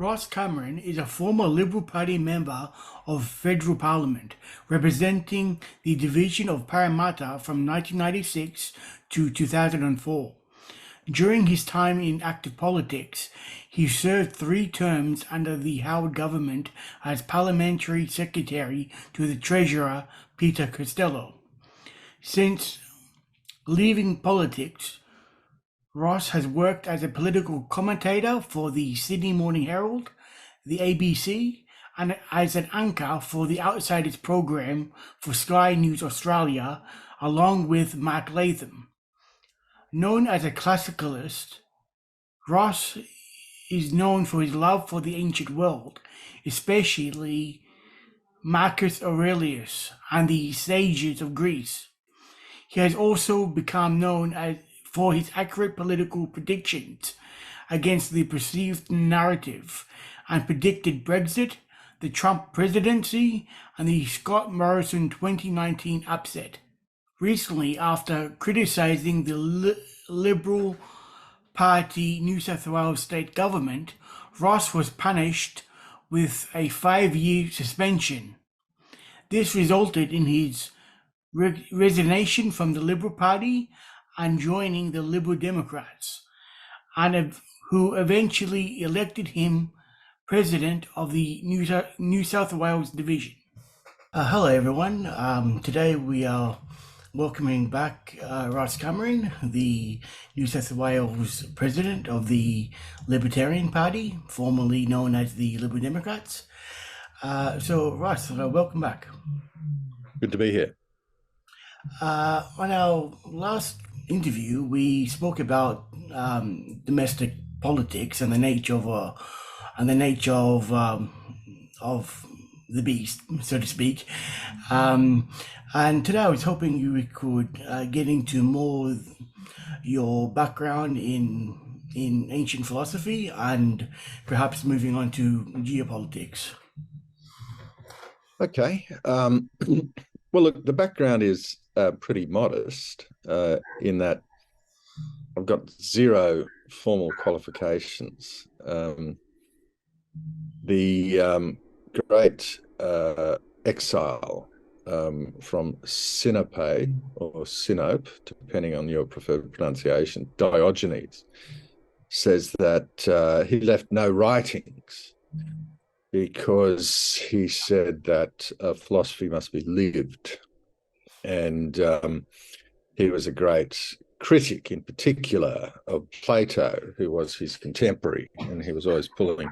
Ross Cameron is a former Liberal Party member of federal parliament, representing the division of Parramatta from 1996 to 2004. During his time in active politics, he served 3 terms under the Howard government as Parliamentary Secretary to the Treasurer Peter Costello. Since leaving politics, Ross has worked as a political commentator for the Sydney Morning Herald, the ABC, and as an anchor for the Outsiders program for SkyNews Australia, along with Mark Latham. Known as a classicalist, Ross is known for his love for the ancient world, especially Marcus Aurelius and the sages of Greece. He has also become known for his accurate political predictions against the perceived narrative and predicted Brexit, the Trump Presidency, and the Scott Morrison 2019 upset. Recently, after criticising the Liberal Party New South Wales state government, Ross was punished with a 5-year suspension. This resulted in his resignation from the Liberal Party and joining the Liberal Democrats, and who eventually elected him president of the New South Wales division. Hello everyone, today we are welcoming back Ross Cameron, the New South Wales president of the Libertarian Party, formerly known as the Liberal Democrats. So Ross, welcome back. Good to be here. On our last interview, we spoke about domestic politics and the nature of the beast, so to speak. And today I was hoping you could get into more your background in ancient philosophy and perhaps moving on to geopolitics. Okay. Well, look, the background is pretty modest in that I've got 0 formal qualifications. The great exile from Sinope or Sinope, depending on your preferred pronunciation, Diogenes, says that he left no writings because he said that philosophy must be lived. And he was a great critic, in particular, of Plato, who was his contemporary, and he was always pulling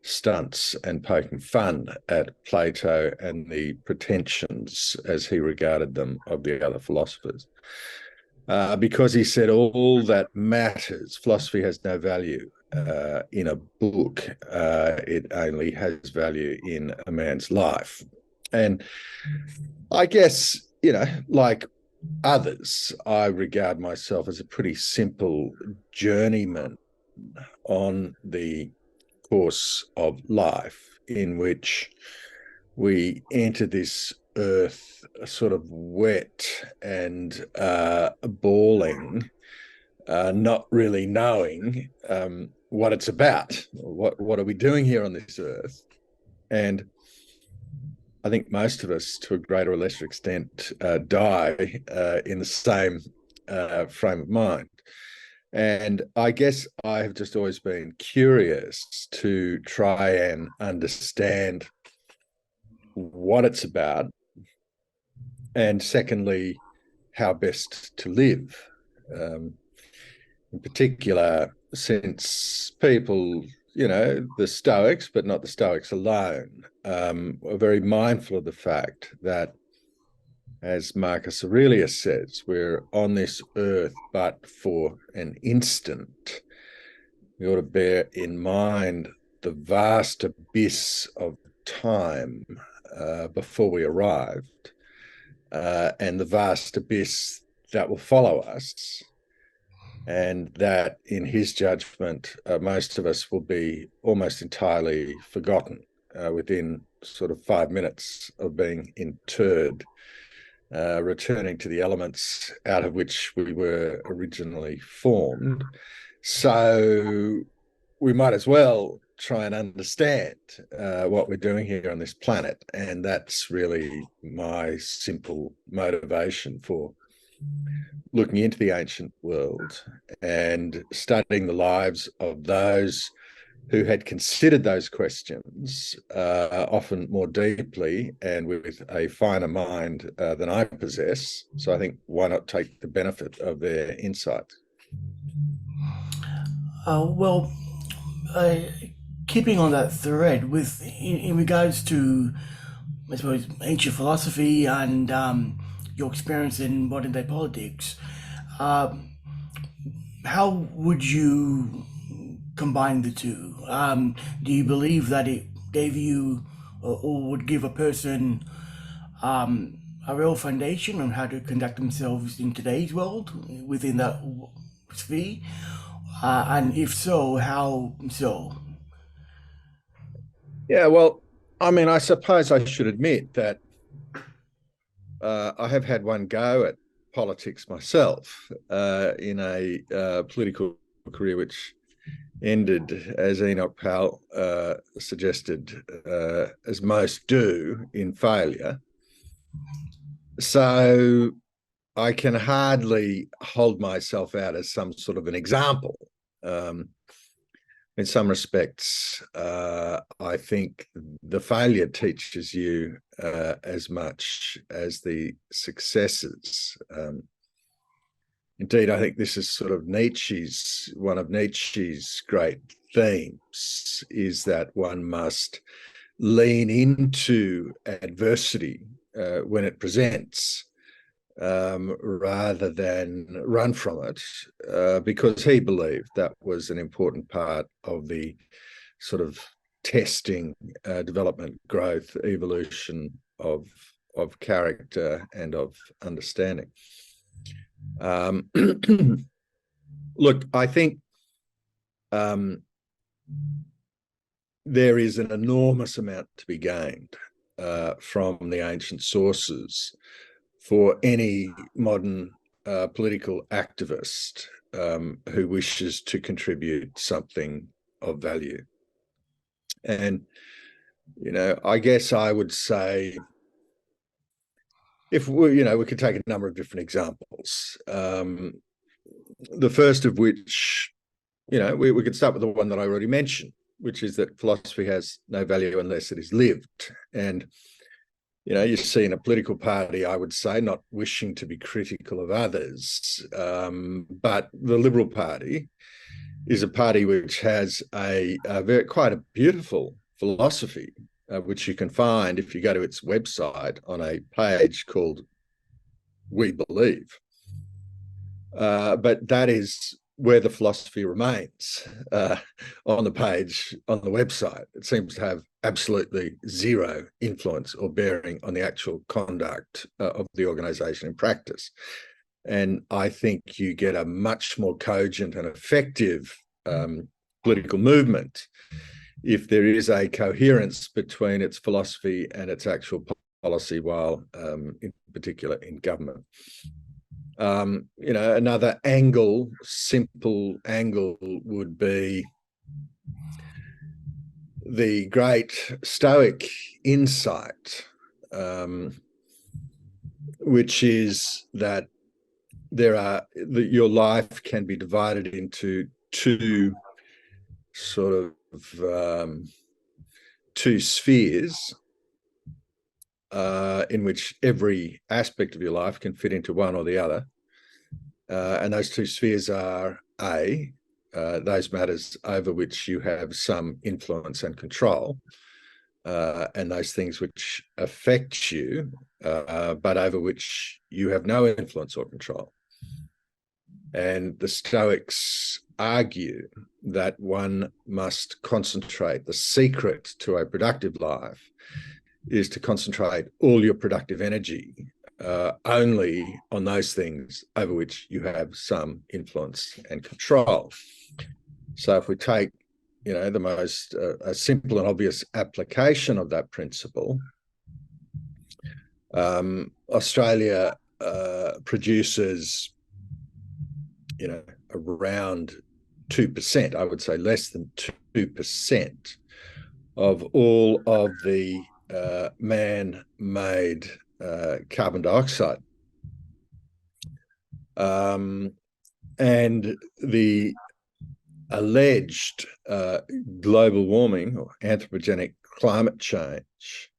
stunts and poking fun at Plato and the pretensions, as he regarded them, of the other philosophers. Because he said all that matters, philosophy has no value in a book. It only has value in a man's life. And I guess, like others, I regard myself as a pretty simple journeyman on the course of life, in which we enter this earth sort of wet and bawling, not really knowing what it's about. What are we doing here on this earth? And I think most of us, to a greater or lesser extent, die in the same frame of mind. And I guess I have just always been curious to try and understand what it's about, and secondly, how best to live. In particular, since people, the Stoics, but not the Stoics alone, are very mindful of the fact that, as Marcus Aurelius says, we're on this earth but for an instant. We ought to bear in mind the vast abyss of time before we arrived, and the vast abyss that will follow us, and that, in his judgment, most of us will be almost entirely forgotten within sort of 5 minutes of being interred, returning to the elements out of which we were originally formed. So we might as well try and understand what we're doing here on this planet. And that's really my simple motivation for looking into the ancient world and studying the lives of those who had considered those questions, often more deeply and with a finer mind than I possess. So I think, why not take the benefit of their insight? Well, uh, keeping on that thread, in regards to, I suppose, ancient philosophy and your experience in modern day politics, how would you combine the two? Do you believe that it gave you, or would give a person, a real foundation on how to conduct themselves in today's world within that sphere? And if so, how so? Yeah, well, I mean, I suppose I should admit that I have had one go at politics myself in a political career which ended, as Enoch Powell suggested, as most do, in failure. So I can hardly hold myself out as some sort of an example. In some respects, I think the failure teaches you as much as the successes. Indeed, I think this is sort of one of Nietzsche's great themes, is that one must lean into adversity when it presents, rather than run from it, because he believed that was an important part of the sort of testing, development, growth, evolution of character and of understanding. Look, I think there is an enormous amount to be gained from the ancient sources for any modern political activist who wishes to contribute something of value. And, I guess I would say, if we could take a number of different examples. The first of which, we could start with the one that I already mentioned, which is that philosophy has no value unless it is lived. And you see in a political party, I would say, not wishing to be critical of others, but the Liberal Party is a party which has quite a beautiful philosophy, which you can find if you go to its website on a page called We Believe. But that is where the philosophy remains, on the page, on the website. It seems to have absolutely zero influence or bearing on the actual conduct of the organisation in practice. And I think you get a much more cogent and effective political movement if there is a coherence between its philosophy and its actual policy, while in particular in government. Another simple angle would be the great Stoic insight, which is that your life can be divided into two spheres, in which every aspect of your life can fit into one or the other. And those two spheres are those matters over which you have some influence and control, and those things which affect you, but over which you have no influence or control. And the Stoics argue that one must concentrate. The secret to a productive life is to concentrate all your productive energy only on those things over which you have some influence and control. So if we take, the most simple and obvious application of that principle, Australia produces, around 2%, I would say less than of all of the man-made carbon dioxide. And the alleged global warming or anthropogenic climate change,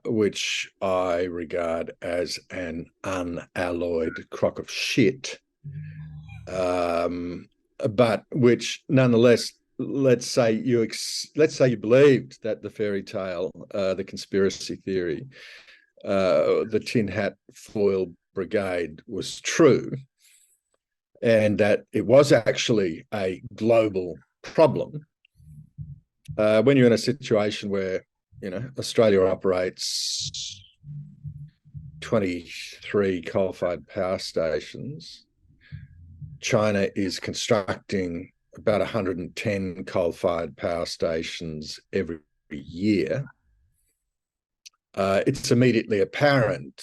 which I regard as an unalloyed crock of shit, but which nonetheless, let's say you believed that the fairy tale, the conspiracy theory, the tin hat foil brigade was true, and that it was actually a global problem. When you're in a situation where, Australia operates 23 coal-fired power stations, China is constructing about 110 coal-fired power stations every year, it's immediately apparent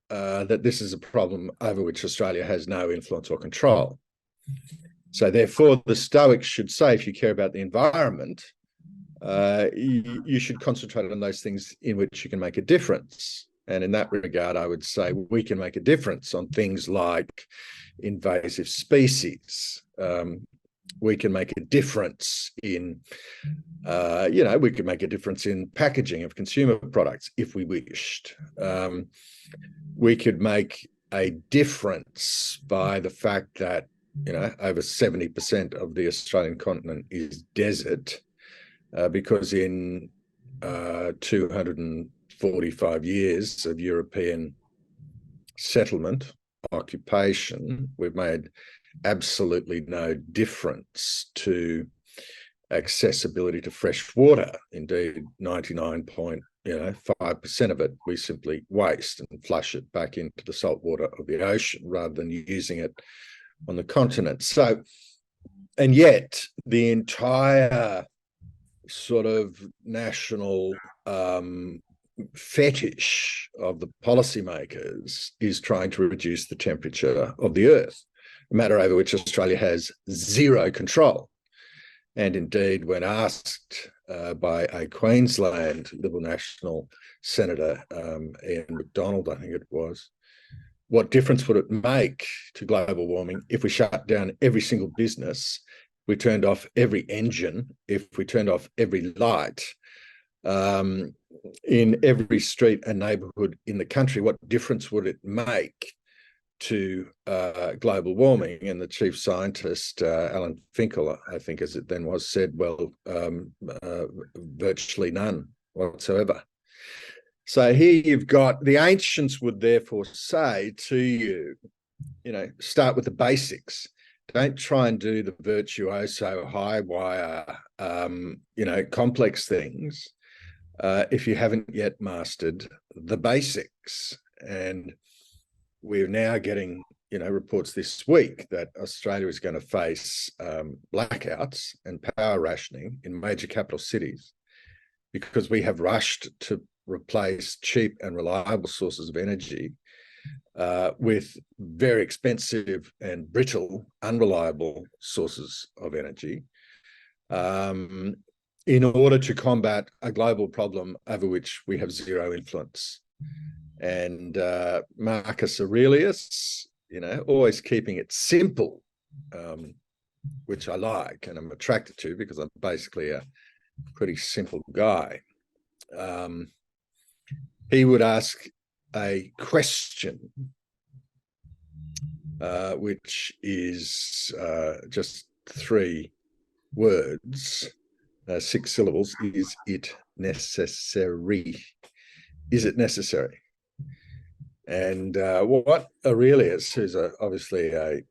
that this is a problem over which Australia has no influence or control. So therefore, the Stoics should say, if you care about the environment, you should concentrate on those things in which you can make a difference. And in that regard, I would say we can make a difference on things like invasive species. We can make a difference in, we can make a difference in packaging of consumer products if we wished. We could make a difference by the fact that, over 70% of the Australian continent is desert, because in 245 years of European settlement, occupation, we've made absolutely no difference to accessibility to fresh water. Indeed, 99.5% of it we simply waste and flush it back into the salt water of the ocean rather than using it on the continent. So, and yet the entire sort of national fetish of the policymakers is trying to reduce the temperature of the earth, a matter over which Australia has zero control. And indeed, when asked by a Queensland Liberal National Senator, Ian McDonald, I think it was, what difference would it make to global warming if we shut down every single business, we turned off every engine, if we turned off every light, in every street and neighbourhood in the country, what difference would it make to global warming? And the chief scientist, Alan Finkel, I think as it then was, said, well, virtually none whatsoever. So here you've got, the ancients would therefore say to you, start with the basics. Don't try and do the virtuoso, high wire, complex things if you haven't yet mastered the basics. And we're now getting, reports this week that Australia is going to face blackouts and power rationing in major capital cities because we have rushed to replace cheap and reliable sources of energy with very expensive and brittle, unreliable sources of energy in order to combat a global problem over which we have zero influence. And Marcus Aurelius, always keeping it simple, which I like and I'm attracted to because I'm basically a pretty simple guy. He would ask a question, which is just 3 words, 6 syllables. Is it necessary? Is it necessary? And what Aurelius, who's obviously a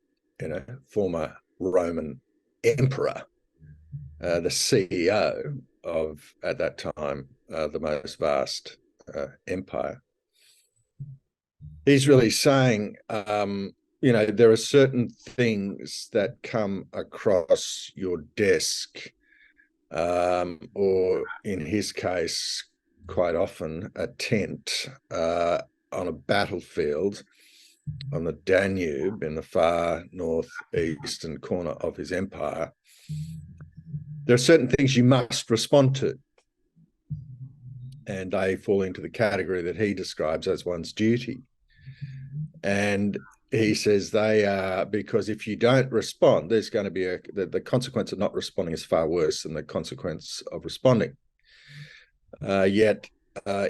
former Roman emperor, the CEO of, at that time, the most vast empire, he's really saying, there are certain things that come across your desk, or in his case, quite often a tent on a battlefield on the Danube in the far northeastern corner of his empire, there are certain things you must respond to, and they fall into the category that he describes as one's duty. And he says they are, because if you don't respond, there's going to be the consequence of not responding is far worse than the consequence of responding. Yet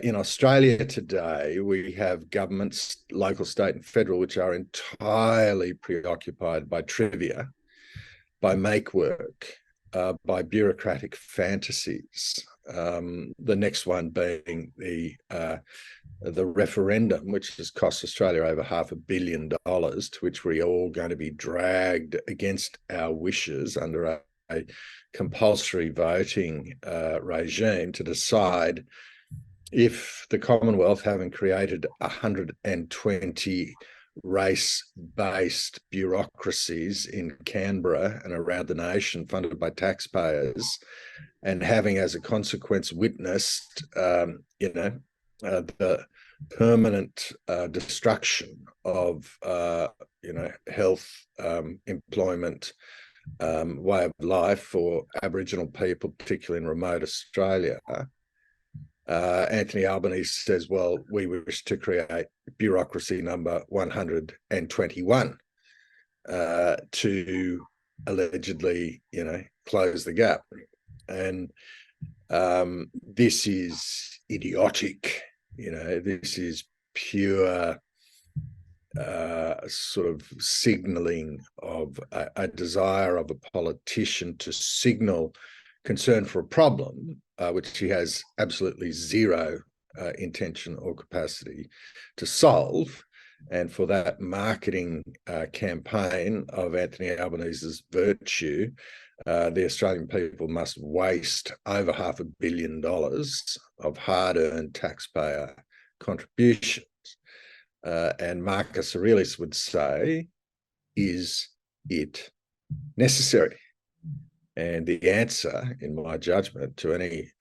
in Australia today, we have governments, local, state, and federal, which are entirely preoccupied by trivia, by make work, by bureaucratic fantasies. The next one being the referendum, which has cost Australia over $500 million, to which we're all going to be dragged against our wishes under a compulsory voting regime to decide if the Commonwealth, having created 120 race-based bureaucracies in Canberra and around the nation funded by taxpayers, and having as a consequence witnessed, the permanent destruction of, health, employment, way of life for Aboriginal people, particularly in remote Australia. Anthony Albanese says, well, we wish to create bureaucracy number 121 to allegedly, close the gap. And this is idiotic. This is pure sort of signalling of a desire of a politician to signal concern for a problem, which he has absolutely zero intention or capacity to solve. And for that marketing campaign of Anthony Albanese's virtue, the Australian people must waste over $500 million of hard-earned taxpayer contributions. And Marcus Aurelius would say, is it necessary? And the answer, in my judgment, to any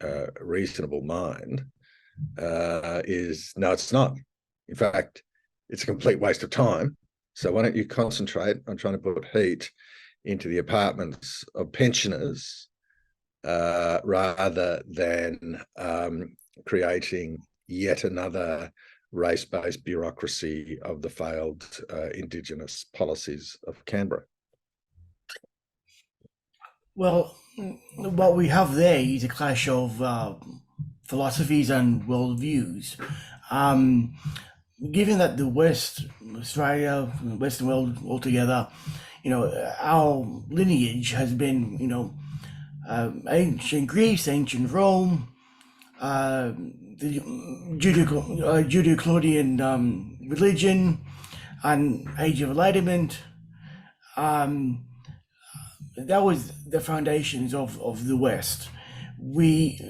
reasonable mind is no, it's not. In fact, it's a complete waste of time. So why don't you concentrate on trying to put heat into the apartments of pensioners rather than creating yet another race-based bureaucracy of the failed Indigenous policies of Canberra. Well, what we have there is a clash of philosophies and worldviews. Given that the West, Australia, Western world altogether, our lineage has been, ancient Greece, ancient Rome, the Judeo-Claudian religion, and Age of Enlightenment. That was the foundations of the West.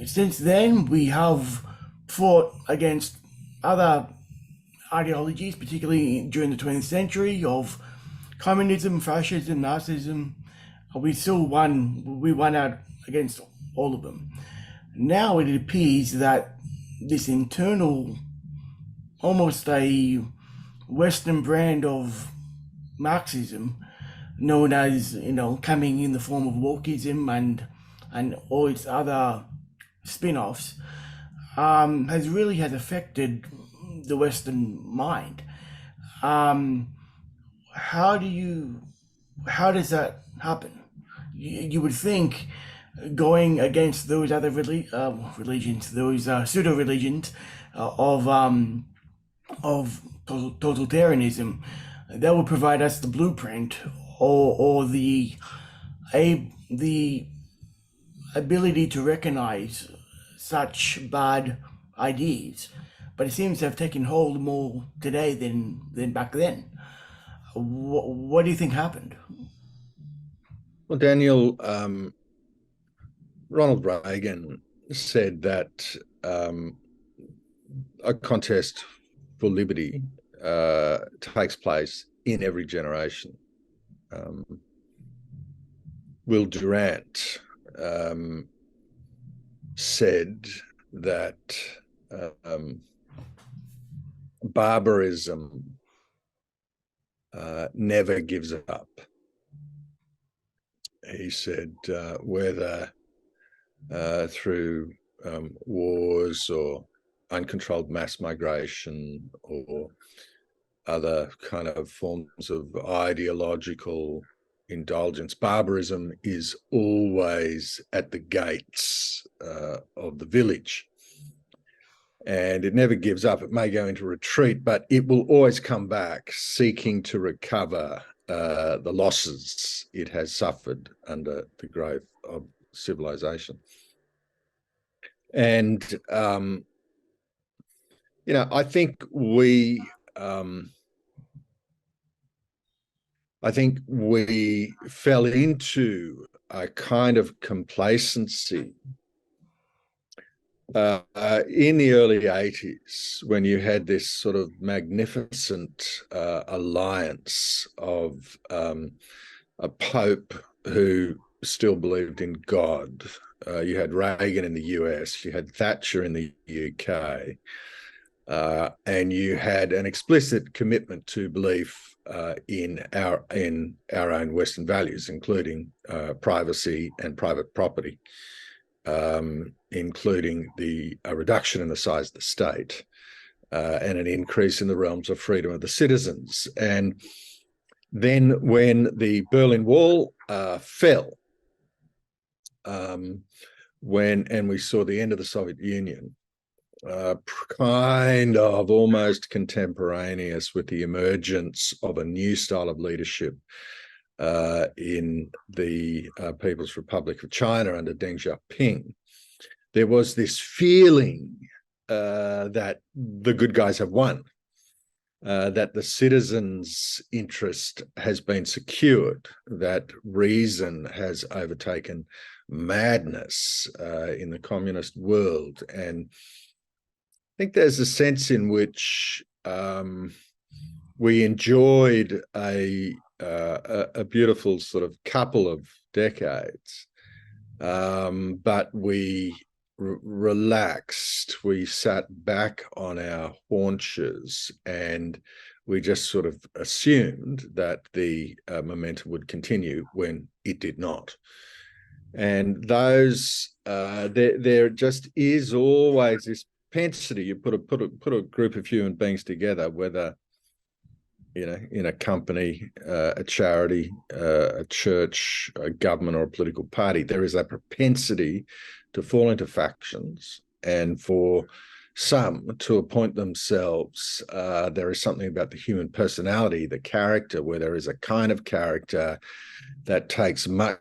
Since then, we have fought against other ideologies, particularly during the 20th century, of communism, fascism, Nazism. We won out against all of them. Now it appears that this internal, almost a Western brand of Marxism, known as, coming in the form of wokeism and all its other spin-offs, has affected the Western mind. How does that happen? You would think going against those other religions, those pseudo religions of totalitarianism, that would provide us the blueprint or the ability to recognize such bad ideas. But it seems to have taken hold more today than back then. What do you think happened? Well, Daniel, Ronald Reagan said that a contest for liberty takes place in every generation. Will Durant said that barbarism never gives up. He said whether through wars or uncontrolled mass migration or other kind of forms of ideological indulgence. Barbarism is always at the gates of the village. And it never gives up. It may go into retreat, but it will always come back seeking to recover the losses it has suffered under the growth of civilization. And, I think we fell into a kind of complacency in the early 80s, when you had this sort of magnificent alliance of a pope who still believed in God. You had Reagan in the US, you had Thatcher in the UK, and you had an explicit commitment to belief in our own Western values, including privacy and private property. Including a reduction in the size of the state and an increase in the realms of freedom of the citizens. And then when the Berlin Wall fell, and we saw the end of the Soviet Union, kind of almost contemporaneous with the emergence of a new style of leadership in the People's Republic of China under Deng Xiaoping, there was this feeling that the good guys have won, that the citizens' interest has been secured, that reason has overtaken madness in the communist world. And I think there's a sense in which we enjoyed a beautiful sort of couple of decades, but we relaxed, we sat back on our haunches, and we just sort of assumed that the momentum would continue when it did not. And those, there just is always this propensity. You put a group of human beings together, whether in a company, a charity, a church, a government, or a political party, there is a propensity to fall into factions, and for some to appoint themselves. There is something about the human personality, the character, where there is a kind of character that takes much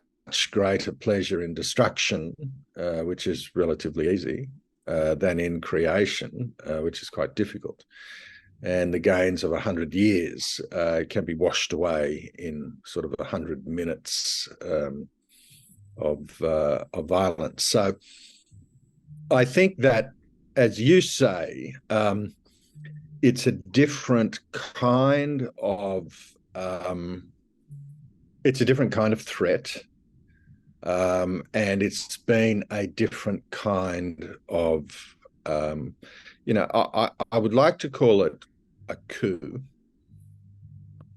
greater pleasure in destruction, which is relatively easy, than in creation, which is quite difficult. And the gains of 100 years can be washed away in sort of 100 minutes of violence. So I think that, as you say, it's a different kind of threat, and it's been a different kind of I would like to call it a coup.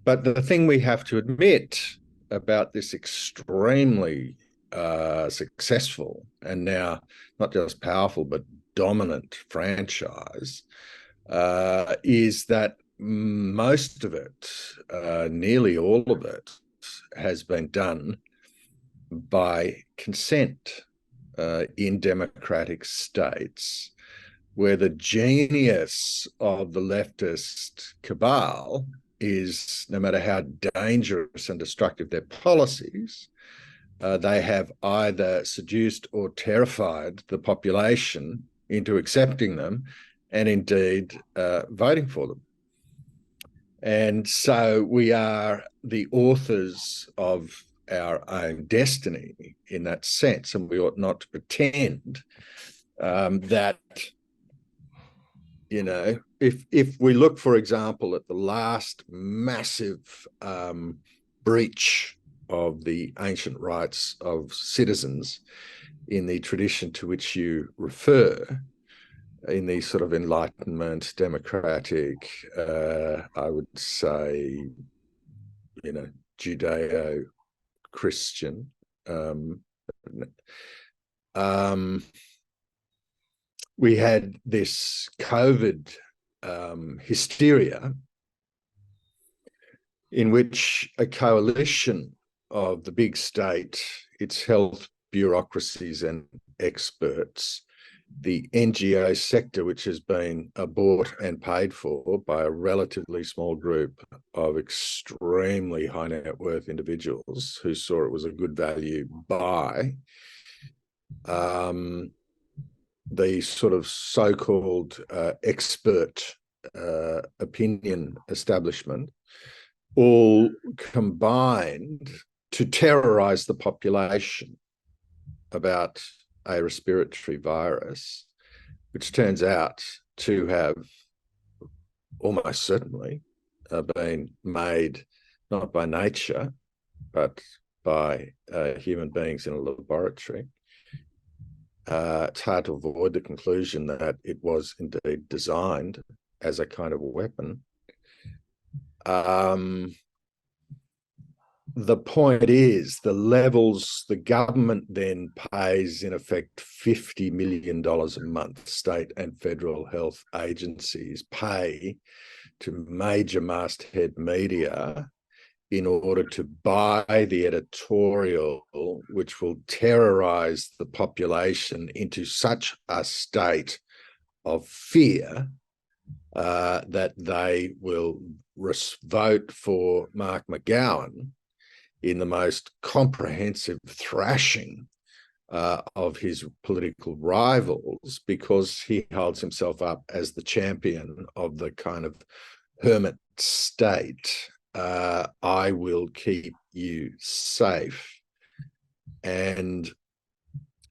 But the thing we have to admit about this extremely successful and now not just powerful but dominant franchise is that most of it, nearly all of it, has been done by consent in democratic states, where the genius of the leftist cabal is, no matter how dangerous and destructive their policies, they have either seduced or terrified the population into accepting them and indeed voting for them. And so we are the authors of our own destiny in that sense, and we ought not to pretend that, if we look, for example, at the last massive breach of the ancient rights of citizens in the tradition to which you refer, in the sort of Enlightenment, democratic, I would say, Judeo-Christian, we had this COVID hysteria in which a coalition of the big state, its health bureaucracies and experts, the NGO sector, which has been bought and paid for by a relatively small group of extremely high net worth individuals who saw it was a good value buy, the sort of so-called expert opinion establishment, all combined to terrorize the population about a respiratory virus, which turns out to have almost certainly been made not by nature, but by human beings in a laboratory. It's hard to avoid the conclusion that it was indeed designed as a kind of weapon. The point is, the levels the government then pays, in effect, $50 million a month, state and federal health agencies pay to major masthead media in order to buy the editorial, which will terrorize the population into such a state of fear that they will vote for Mark McGowan in the most comprehensive thrashing of his political rivals, because he holds himself up as the champion of the kind of hermit state. I will keep you safe. And,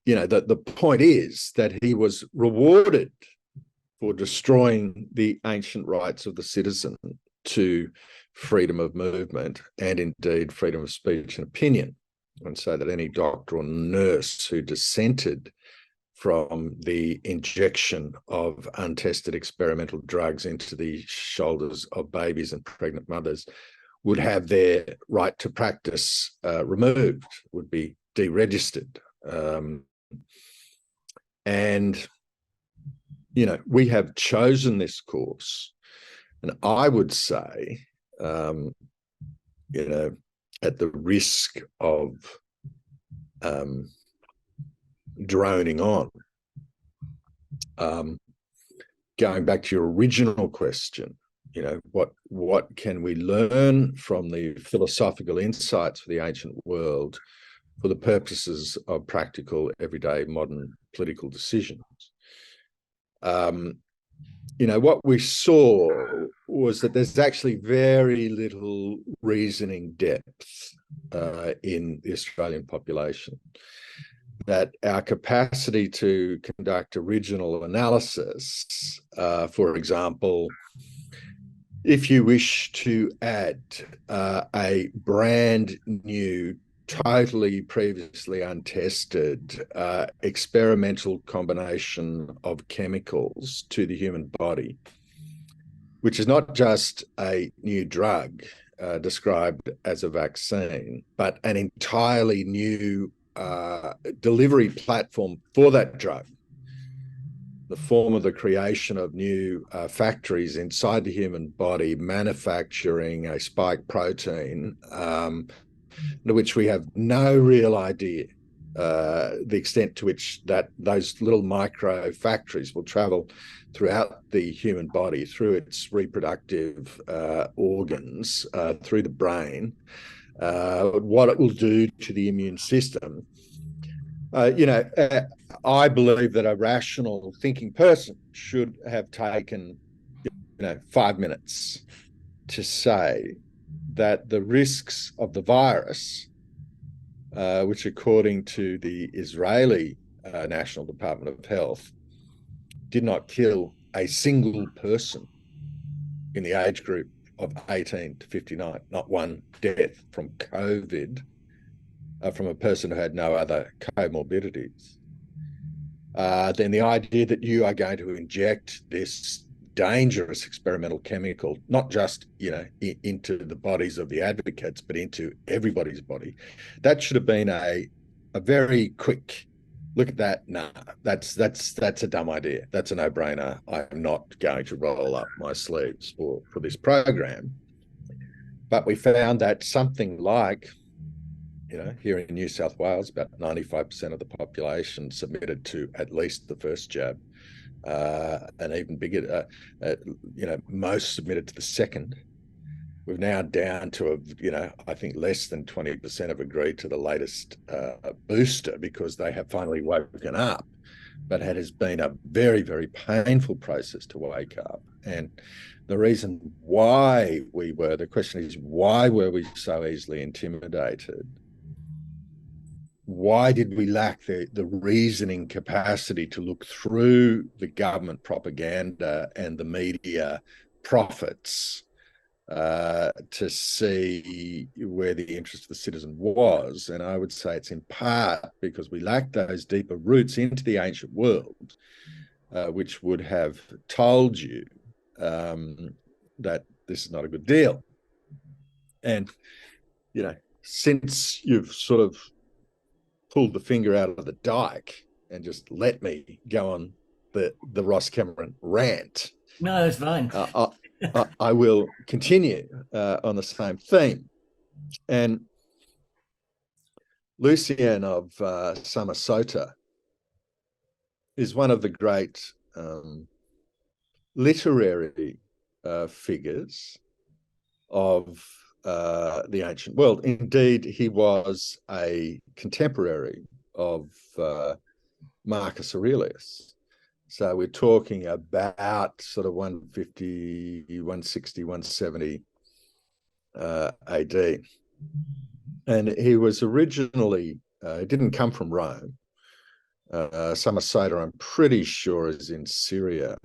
you know, the point is that he was rewarded for destroying the ancient rights of the citizen to freedom of movement and indeed freedom of speech and opinion, and so that any doctor or nurse who dissented from the injection of untested experimental drugs into the shoulders of babies and pregnant mothers would have their right to practice removed, would be deregistered. And, you know, we have chosen this course. And I would say, you know, at the risk of droning on, going back to your original question, you know, what can we learn from the philosophical insights of the ancient world for the purposes of practical, everyday, modern political decisions? You know, what we saw was that there's actually very little reasoning depth in the Australian population, that our capacity to conduct original analysis, for example, if you wish to add a brand new, totally previously untested experimental combination of chemicals to the human body, which is not just a new drug described as a vaccine, but an entirely new delivery platform for that drug, the form of the creation of new factories inside the human body manufacturing a spike protein, to which we have no real idea the extent to which that those little micro factories will travel throughout the human body, through its reproductive organs, through the brain, what it will do to the immune system. You know, I believe that a rational thinking person should have taken, you know, 5 minutes to say that the risks of the virus, which according to the Israeli National Department of Health, did not kill a single person in the age group of 18 to 59, not one death from COVID, from a person who had no other comorbidities, then the idea that you are going to inject this dangerous experimental chemical, not just, you know, into the bodies of the advocates, but into everybody's body, that should have been a very quick look at that. Nah, that's a dumb idea. That's a no-brainer. I'm not going to roll up my sleeves for this program. But we found that something like, here in New South Wales, about 95% of the population submitted to at least the first jab, and even bigger, most submitted to the second. We're now down to, I think less than 20% have agreed to the latest booster because they have finally woken up. But it has been a very, very painful process to wake up. And the reason why the question is, why were we so easily intimidated? Why did we lack the reasoning capacity to look through the government propaganda and the media profits to see where the interest of the citizen was? And I would say it's in part because we lack those deeper roots into the ancient world, which would have told you that this is not a good deal. And, since you've sort of pulled the finger out of the dike and just let me go on the Ross Cameron rant, No, that's fine. I will continue on the same theme. And Lucian of Samosata is one of the great literary figures of the ancient world. Indeed, he was a contemporary of Marcus Aurelius. So we're talking about sort of 150, 160, 170 AD. And he was originally, he didn't come from Rome. Samosata, I'm pretty sure, is in Syria.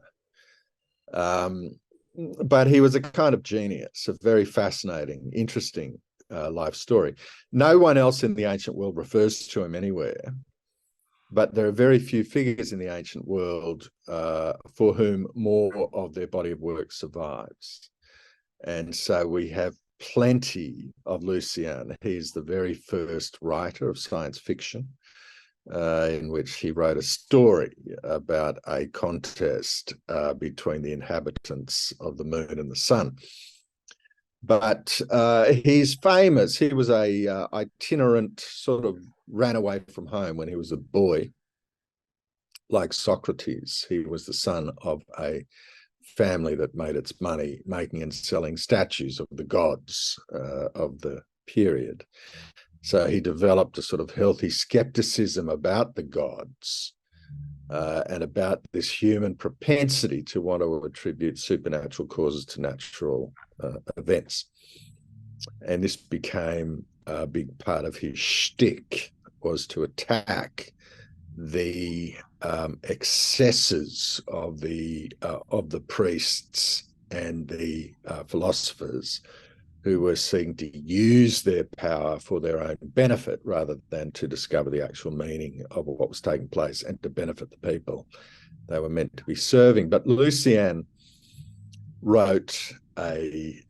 But he was a kind of genius, a very fascinating, interesting life story. No one else in the ancient world refers to him anywhere, but there are very few figures in the ancient world for whom more of their body of work survives. And so we have plenty of Lucian. He's the very first writer of science fiction, in which he wrote a story about a contest between the inhabitants of the moon and the sun. But he's famous. He was a itinerant, sort of ran away from home when he was a boy. Like Socrates, he was the son of a family that made its money making and selling statues of the gods of the period. So he developed a sort of healthy skepticism about the gods and about this human propensity to want to attribute supernatural causes to natural events. And this became a big part of his shtick, was to attack the excesses of the priests and the philosophers, who were seeking to use their power for their own benefit rather than to discover the actual meaning of what was taking place and to benefit the people they were meant to be serving. But Lucian wrote a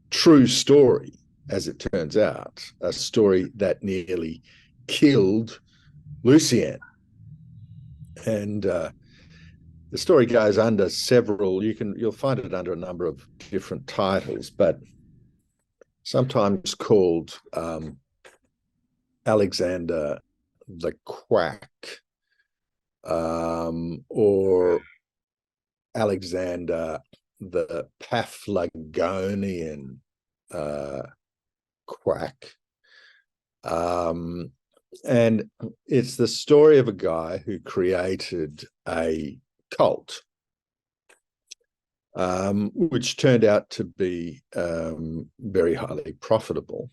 true story, as it turns out, a story that nearly killed Lucian. And the story goes under several, you'll find it under a number of different titles, but sometimes called Alexander the Quack, or Alexander the Paphlagonian Quack. And it's the story of a guy who created a cult, which turned out to be very highly profitable,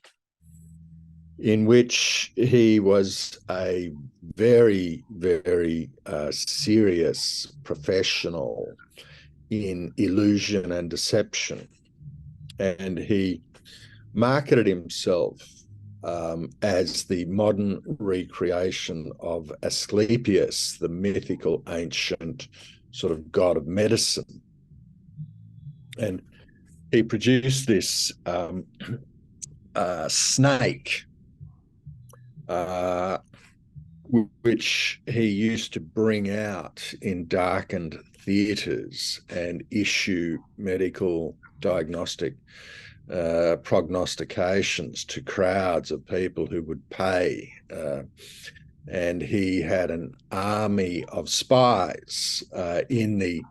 in which he was a very, very serious professional in illusion and deception. And he marketed himself as the modern recreation of Asclepius, the mythical ancient sort of god of medicine. And he produced this snake, which he used to bring out in darkened theatres and issue medical diagnostic prognostications to crowds of people who would pay. And he had an army of spies in the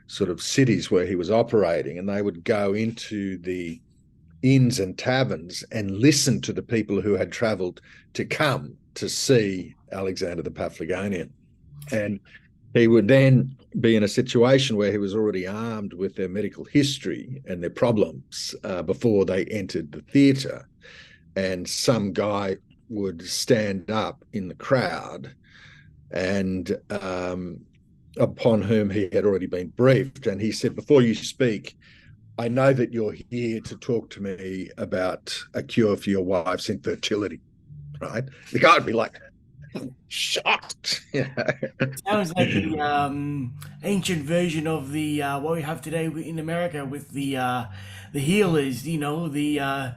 sort of cities where he was operating, and they would go into the inns and taverns and listen to the people who had travelled to come to see Alexander the Paphlagonian. And he would then be in a situation where he was already armed with their medical history and their problems before they entered the theatre. And some guy would stand up in the crowd and upon whom he had already been briefed. And he said, before you speak, I know that you're here to talk to me about a cure for your wife's infertility, right? The guy would be like, shocked. Sounds like the ancient version of the what we have today in America with the healers, the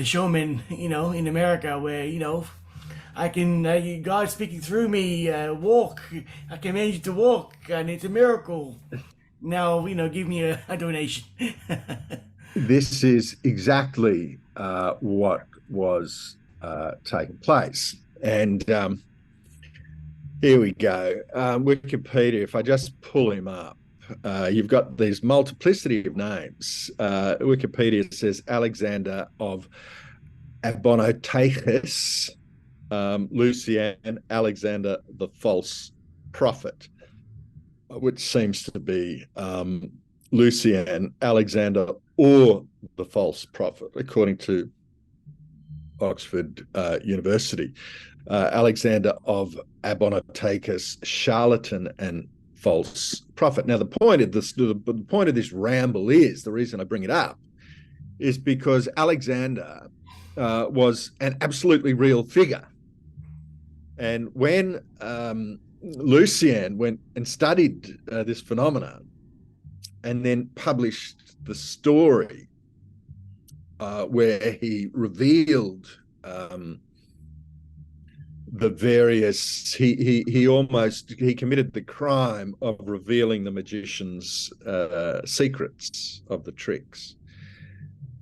showmen, in America, where I can God speaking through me, walk. I command you to walk, and it's a miracle. Now give me a donation. This is exactly what was taking place. And here we go. Wikipedia, if I just pull him up, you've got these multiplicity of names. Wikipedia says Alexander of Abonoteichus, Lucian, Alexander the false prophet, which seems to be Lucian, Alexander, or the false prophet, according to Oxford University. Alexander of Abonoteichus, charlatan and false prophet. Now, the point of this ramble is, the reason I bring it up, is because Alexander was an absolutely real figure. And when Lucian went and studied this phenomenon and then published the story where he revealed the various, he committed the crime of revealing the magician's secrets of the tricks.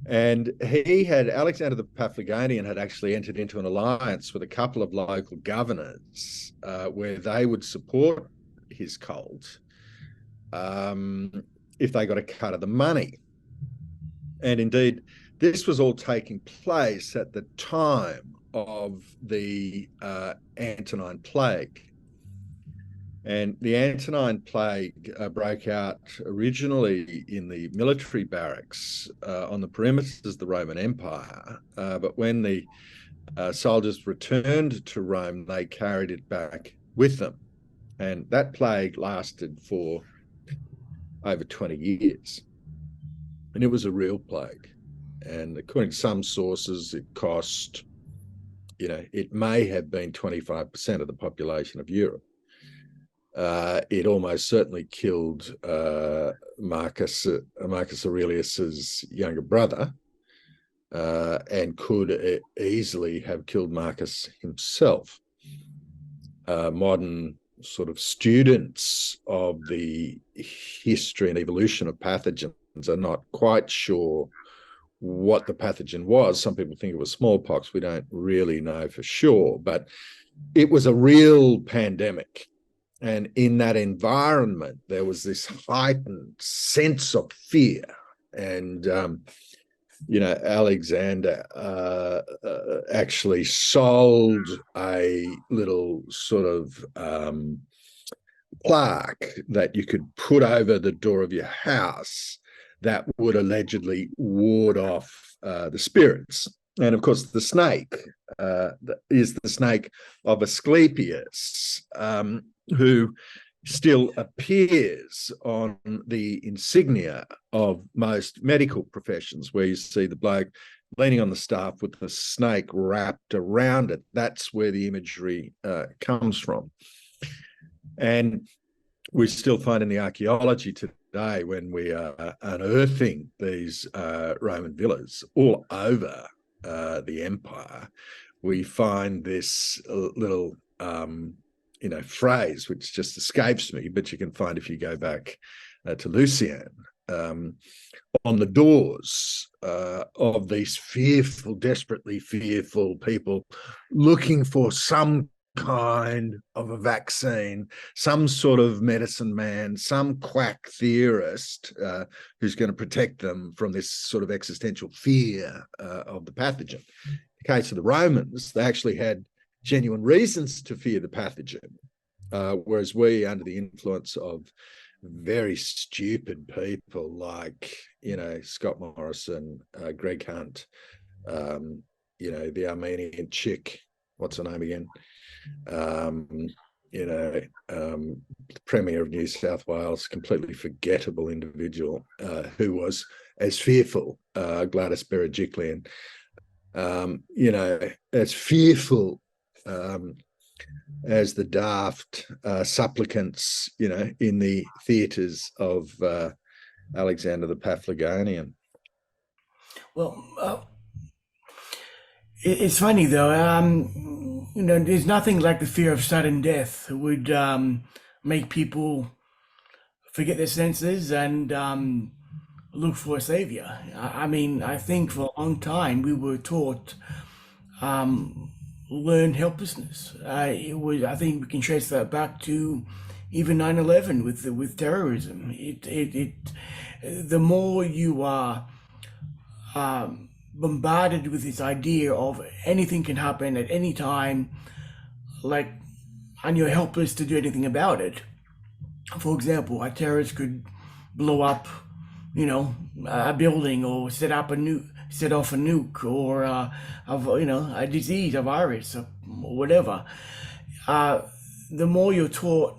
And Alexander the Paphlagonian had actually entered into an alliance with a couple of local governors where they would support his cult if they got a cut of the money. And indeed, this was all taking place at the time of the Antonine Plague. And the Antonine Plague broke out originally in the military barracks on the perimeters of the Roman Empire. But when the soldiers returned to Rome, they carried it back with them. And that plague lasted for over 20 years. And it was a real plague. And according to some sources, it cost, it may have been 25% of the population of Europe. It almost certainly killed Marcus Aurelius's younger brother, and could easily have killed Marcus himself. Modern sort of students of the history and evolution of pathogens are not quite sure what the pathogen was. Some people think it was smallpox. We don't really know for sure, but it was a real pandemic. And in that environment, there was this heightened sense of fear. And, Alexander actually sold a little sort of plaque that you could put over the door of your house that would allegedly ward off the spirits. And of course, the snake is the snake of Asclepius, who still appears on the insignia of most medical professions, where you see the bloke leaning on the staff with the snake wrapped around it. That's where the imagery comes from. And we still find in the archaeology today, when we are unearthing these Roman villas all over the empire, we find this little phrase, which just escapes me, but you can find if you go back to Lucian, on the doors of these fearful, desperately fearful people looking for some kind of a vaccine, some sort of medicine man, some quack theorist who's going to protect them from this sort of existential fear of the pathogen. In the case of the Romans, they actually had genuine reasons to fear the pathogen, whereas we, under the influence of very stupid people like, Scott Morrison, Greg Hunt, the Armenian chick, what's her name again? Premier of New South Wales, completely forgettable individual who was as fearful, Gladys Berejiklian, as fearful as the daft supplicants, in the theatres of Alexander the Paphlagonian. Well, it's funny though. There's nothing like the fear of sudden death would make people forget their senses and look for a savior. I think for a long time we were taught learn helplessness. I think we can trace that back to even 9/11 with terrorism. The more you are bombarded with this idea of anything can happen at any time, and you're helpless to do anything about it. For example, a terrorist could blow up, a building, or set off a nuke, or a disease, a virus, or whatever. The more you're taught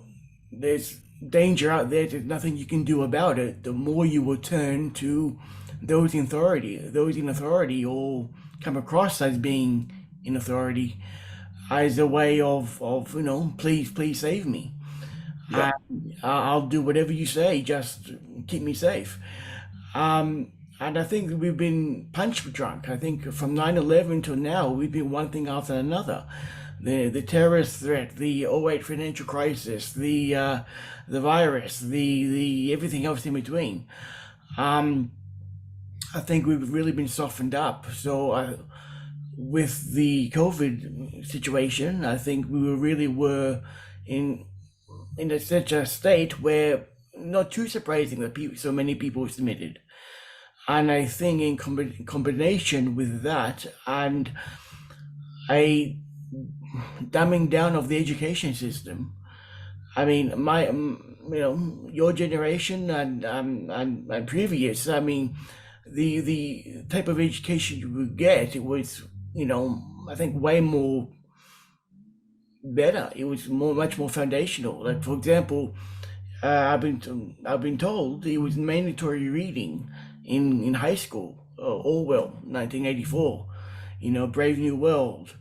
there's danger out there, there's nothing you can do about it, the more you will turn to those in authority, or come across as being in authority, as a way of please save me. Yeah. I'll do whatever you say, just keep me safe. And I think we've been punch drunk. I think from 9/11 till now, we've been one thing after another. The terrorist threat, the '08 financial crisis, the virus, the everything else in between. I think we've really been softened up. So with the COVID situation, I think we really were in such a state where, not too surprising that so many people submitted. And I think in combination with that and a dumbing down of the education system, I mean, your generation and previous, the type of education you would get, it was, I think way more better. It was much more foundational. Like, for example, I've been told it was mandatory reading in high school. Orwell, 1984. Brave New World.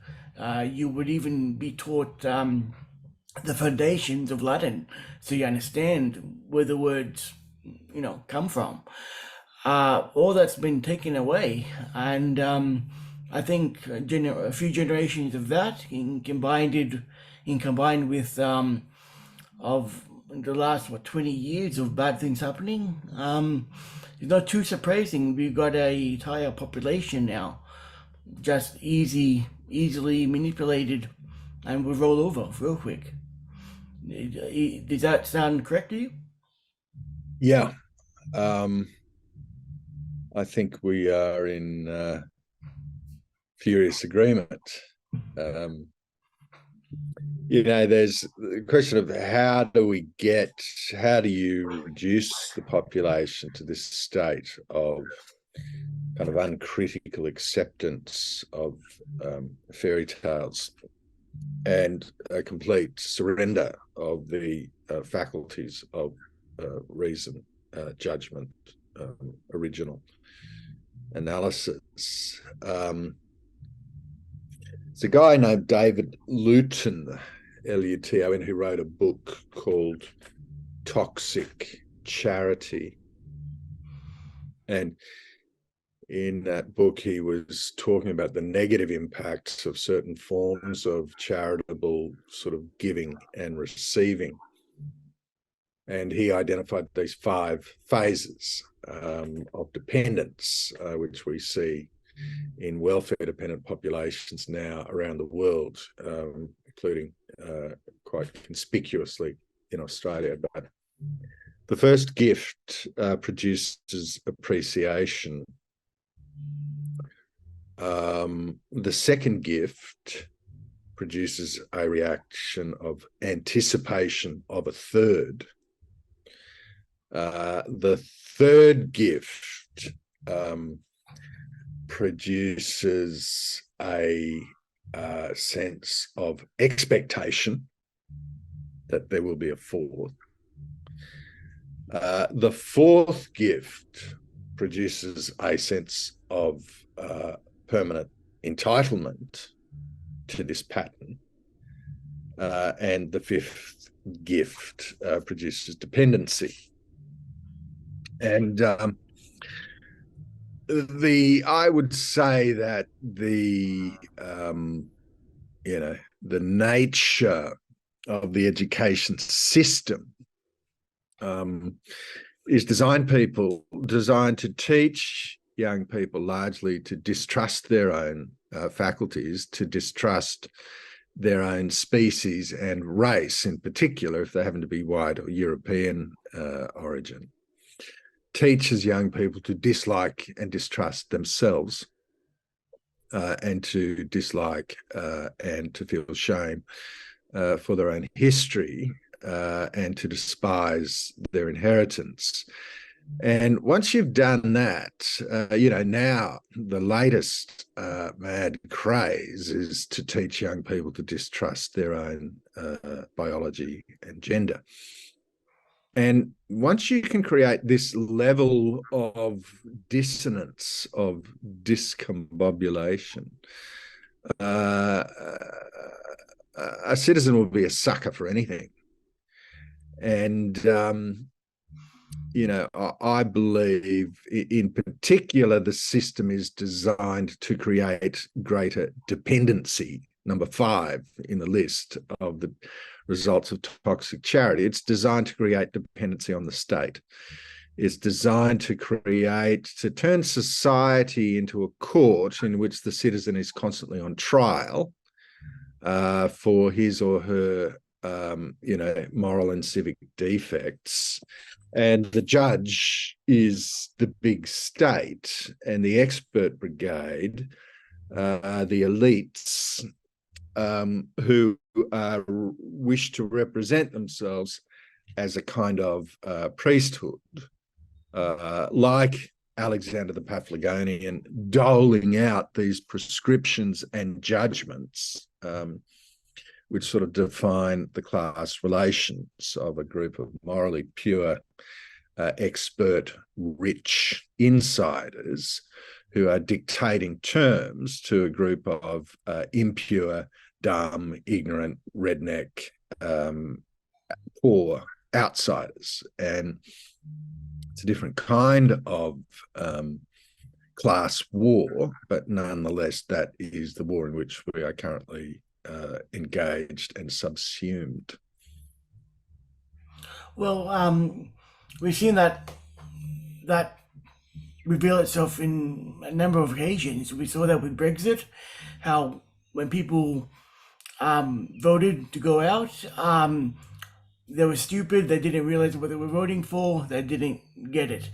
You would even be taught the foundations of Latin, so you understand where the words, come from. All that's been taken away, and I think a few generations of that, combined with of the last 20 years of bad things happening, it's not too surprising we've got a entire population now just easily manipulated, and will roll over real quick. Does that sound correct to you? Yeah. I think we are in furious agreement. There's the question of how do you reduce the population to this state of kind of uncritical acceptance of fairy tales and a complete surrender of the faculties of reason, judgment, original analysis. It's a guy named David Luton, Luton, who wrote a book called Toxic Charity. And in that book, he was talking about the negative impacts of certain forms of charitable sort of giving and receiving. And he identified these 5 phases of dependence, which we see in welfare-dependent populations now around the world, including quite conspicuously in Australia. But the first gift produces appreciation. The second gift produces a reaction of anticipation of a third. The third gift produces a sense of expectation that there will be a fourth. The fourth gift produces a sense of permanent entitlement to this pattern. And the fifth gift produces dependency. And I would say that the nature of the education system is designed to teach young people largely to distrust their own faculties, to distrust their own species and race in particular, if they happen to be white or European origin. Teaches young people to dislike and distrust themselves, and to dislike and to feel shame for their own history, and to despise their inheritance. And once you've done that, now the latest mad craze is to teach young people to distrust their own biology and gender. And once you can create this level of dissonance, of discombobulation, a citizen will be a sucker for anything. And, I believe in particular, the system is designed to create greater dependency. Number 5 in the list of the results of toxic charity. It's designed to create dependency on the state. It's designed to turn society into a court in which the citizen is constantly on trial for his or her, moral and civic defects. And the judge is the big state, and the expert brigade, the elites, who wish to represent themselves as a kind of priesthood, like Alexander the Paphlagonian, doling out these prescriptions and judgments, which sort of define the class relations of a group of morally pure, expert, rich insiders who are dictating terms to a group of impure, dumb, ignorant, redneck, poor outsiders. And it's a different kind of class war, but nonetheless, that is the war in which we are currently engaged and subsumed. Well, we've seen that reveal itself in a number of occasions. We saw that with Brexit, how when people voted to go out, they were stupid. They didn't realize what they were voting for. They didn't get it.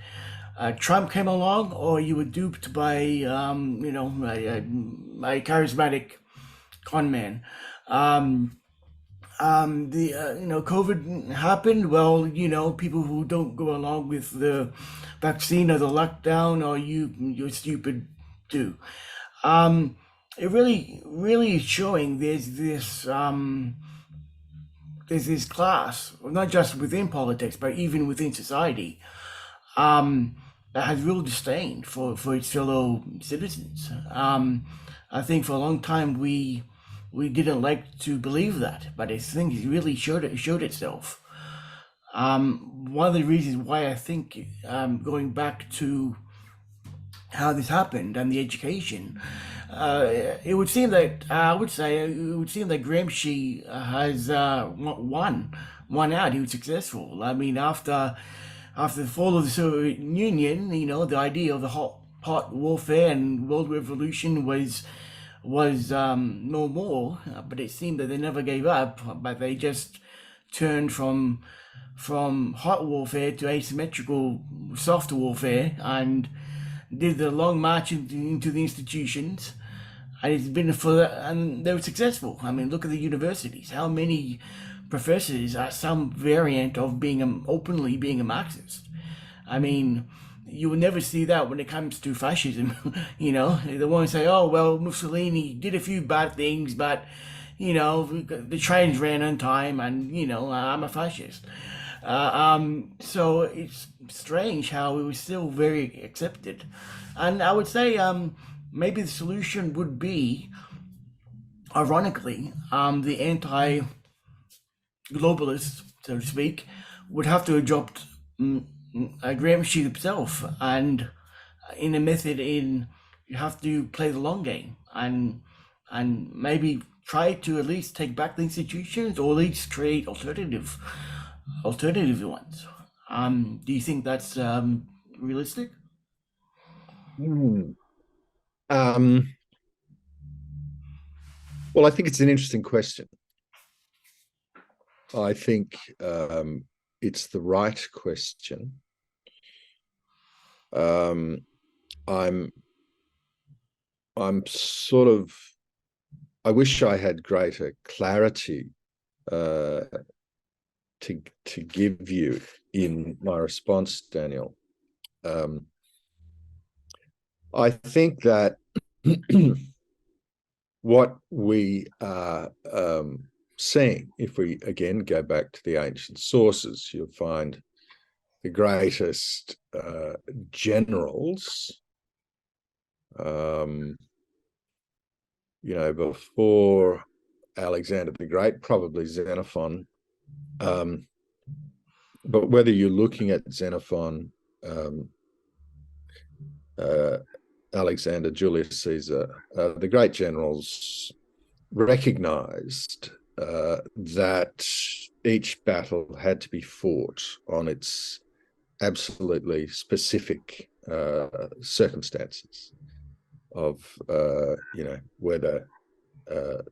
Trump came along, or you were duped by a charismatic con man. COVID happened. Well, people who don't go along with the vaccine or the lockdown, or you're stupid too. It really is showing there's this class, not just within politics, but even within society, that has real disdain for its fellow citizens. I think for a long time we didn't like to believe that, but I think it really showed itself. One of the reasons why I think, going back to how this happened and the education, it would seem that I would say it would seem that Gramsci has won out. He was successful. I mean, after the fall of the Soviet Union, the idea of the hot warfare and world revolution was no more. But it seemed that they never gave up. But they just turned from hot warfare to asymmetrical soft warfare and did the long march into the institutions, and it's been and they were successful. I mean, look at the universities. How many professors are some variant of openly being a Marxist? I mean, you will never see that when it comes to fascism. They won't say, "Oh well, Mussolini did a few bad things, but the trains ran on time, and I'm a fascist." So it's strange how it was still very accepted. And I would say maybe the solution would be, ironically, the anti-globalist, so to speak, would have to adopt Gramsci himself, and in a method you have to play the long game and maybe try to at least take back the institutions, or at least create alternative ones. Do you think that's realistic? Hmm. Um, well, I think it's an interesting question. I think it's the right question. I'm sort of, I wish I had greater clarity to give you in my response, Daniel. I think that what we are seeing, if we again go back to the ancient sources, you'll find the greatest generals, before Alexander the Great, probably Xenophon. But whether you're looking at Xenophon, Alexander, Julius Caesar, the great generals recognized that each battle had to be fought on its absolutely specific circumstances of, weather,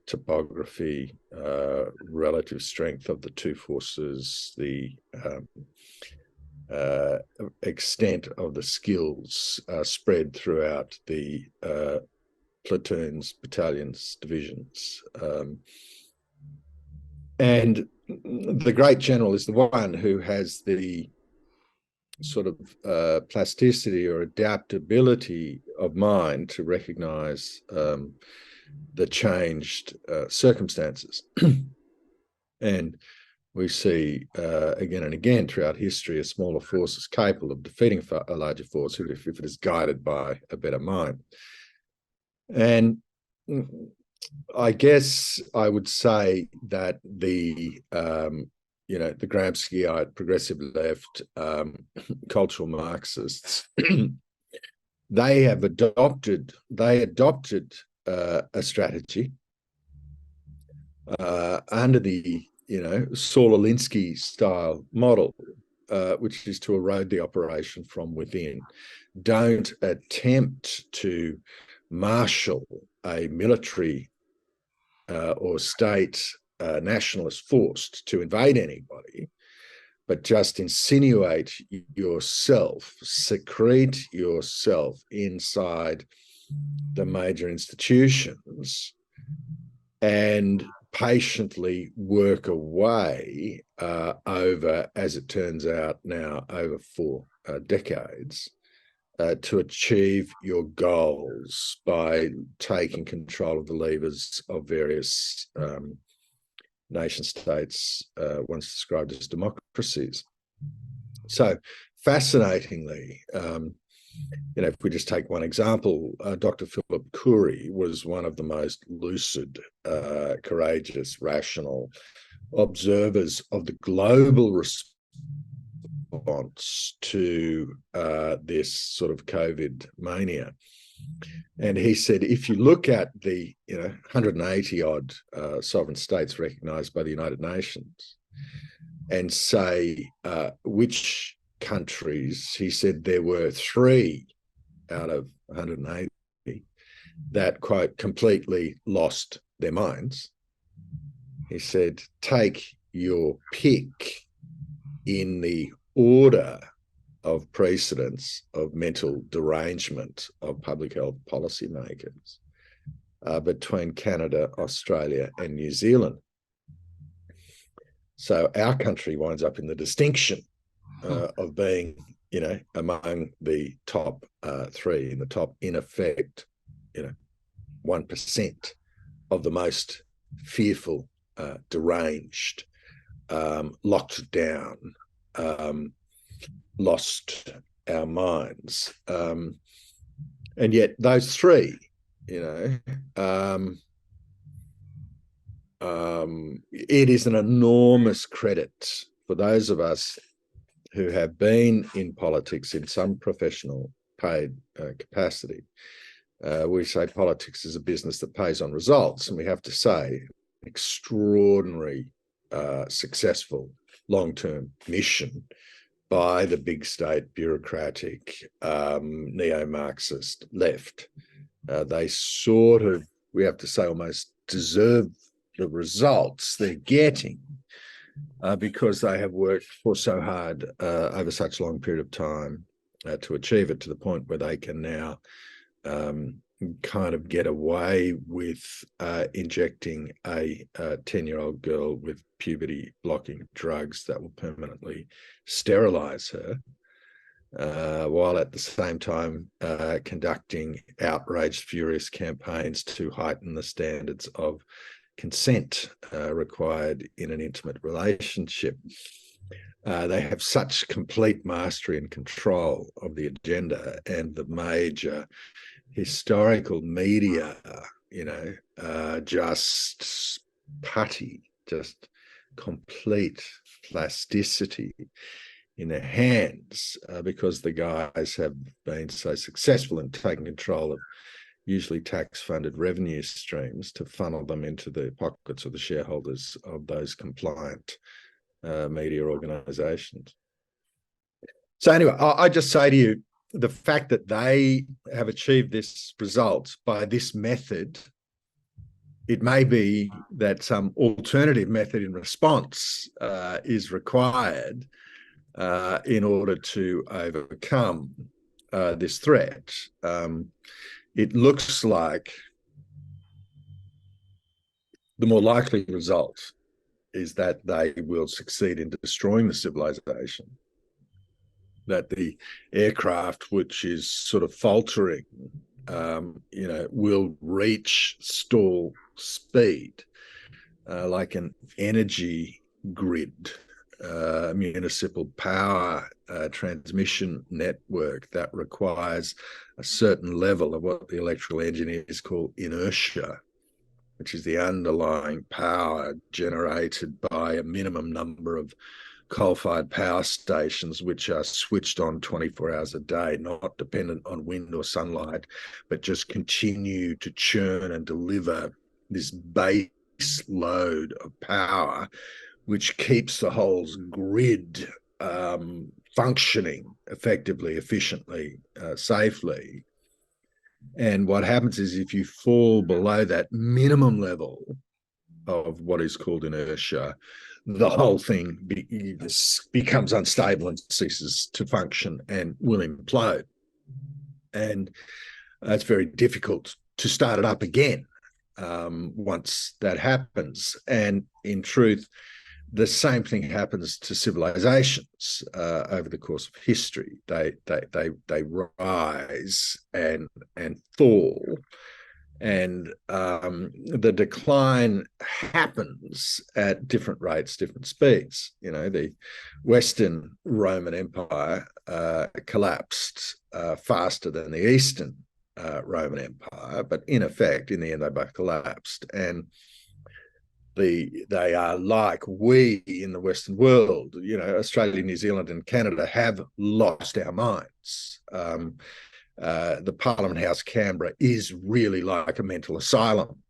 topography, relative strength of the two forces, the extent of the skills spread throughout the platoons, battalions, divisions. And the great general is the one who has the sort of plasticity or adaptability of mind to recognize the changed circumstances. And we see again and again throughout history a smaller force is capable of defeating a larger force if it is guided by a better mind. And I guess I would say that the Gramsciite progressive left, cultural Marxists, they adopted a strategy under the Saul Alinsky style model, which is to erode the operation from within. Don't attempt to marshal a military or state nationalist force to invade anybody, but just insinuate yourself, secrete yourself inside the major institutions and patiently work away over, as it turns out now, over 4 decades to achieve your goals by taking control of the levers of various nation states, once described as democracies. So fascinatingly, if we just take one example, Dr. Philip Khoury was one of the most lucid, courageous, rational observers of the global response response to this sort of COVID mania. And he said, if you look at the 180 odd sovereign states recognised by the United Nations, and say which countries, he said there were 3 out of 180 that, quote, completely lost their minds. He said, take your pick in the order of precedence of mental derangement of public health policymakers between Canada, Australia, and New Zealand. So our country winds up in the distinction of being, among the top 3, in the top, in effect, 1% of the most fearful, deranged, locked down, lost our minds. And yet those 3, it is an enormous credit for those of us who have been in politics in some professional paid capacity. We say politics is a business that pays on results, and we have to say extraordinary, successful long-term mission by the big state bureaucratic neo-Marxist left. They sort of, we have to say, almost deserve the results they're getting because they have worked for so hard over such a long period of time to achieve it, to the point where they can now kind of get away with injecting a 10-year-old girl with puberty blocking drugs that will permanently sterilize her, while at the same time conducting outraged, furious campaigns to heighten the standards of consent required in an intimate relationship. They have such complete mastery and control of the agenda, and the major historical media, just putty, just complete plasticity in their hands, because the guys have been so successful in taking control of usually tax-funded revenue streams to funnel them into the pockets of the shareholders of those compliant media organisations. So anyway, I just say to you, the fact that they have achieved this result by this method, it may be that some alternative method in response is required in order to overcome this threat. It looks like the more likely result is that they will succeed in destroying the civilization, that the aircraft, which is sort of faltering, will reach stall speed, like an energy grid, municipal power transmission network that requires a certain level of what the electrical engineers call inertia, which is the underlying power generated by a minimum number of coal-fired power stations, which are switched on 24 hours a day, not dependent on wind or sunlight, but just continue to churn and deliver this base load of power, which keeps the whole grid functioning effectively, efficiently, safely. And what happens is, if you fall below that minimum level of what is called inertia, the whole thing becomes unstable and ceases to function and will implode. And it's very difficult to start it up again once that happens. And in truth, the same thing happens to civilizations over the course of history. They rise and fall, and the decline happens at different rates, different speeds. The Western Roman Empire collapsed faster than the Eastern Roman Empire, but in effect, in the end, they both collapsed. And they are like we in the Western world. Australia, New Zealand, and Canada have lost our minds. The Parliament House, Canberra, is really like a mental asylum.